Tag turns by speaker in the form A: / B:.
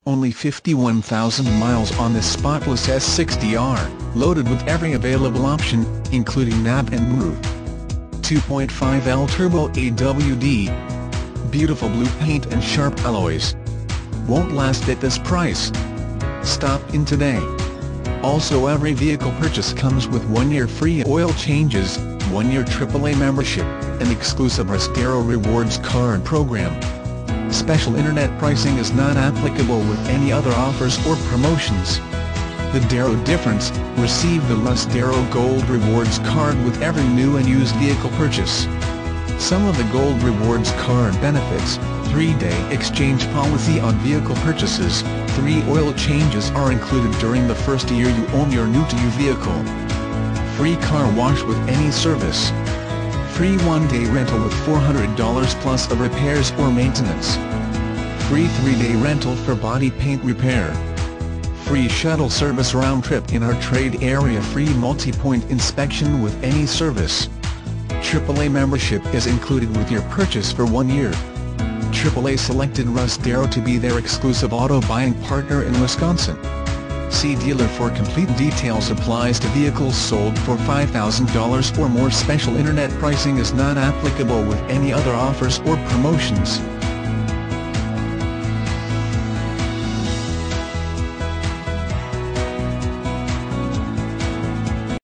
A: Only 51,000 miles on this spotless S60R, loaded with every available option, including nav and move. 2.5L Turbo AWD. Beautiful blue paint and sharp alloys. Won't last at this price. Stop in today. Also, every vehicle purchase comes with 1 year free oil changes, 1 year AAA membership, and exclusive Rustero Rewards card program. Special internet pricing is not applicable with any other offers or promotions. The Darrow difference: receive the Rustero Gold Rewards card with every new and used vehicle purchase. Some of the Gold Rewards card benefits: 3-day exchange policy on vehicle purchases, 3 oil changes are included during the first year you own your new-to-you vehicle, free car wash with any service, free 1-day rental with $400 plus of repairs or maintenance, free 3-day rental for body paint repair, free shuttle service round-trip in our trade area, free multi-point inspection with any service. AAA membership is included with your purchase for 1 year. AAA selected Rustero to be their exclusive auto buying partner in Wisconsin. See dealer for complete details. Applies to vehicles sold for $5,000 or more. Special internet pricing is not applicable with any other offers or promotions.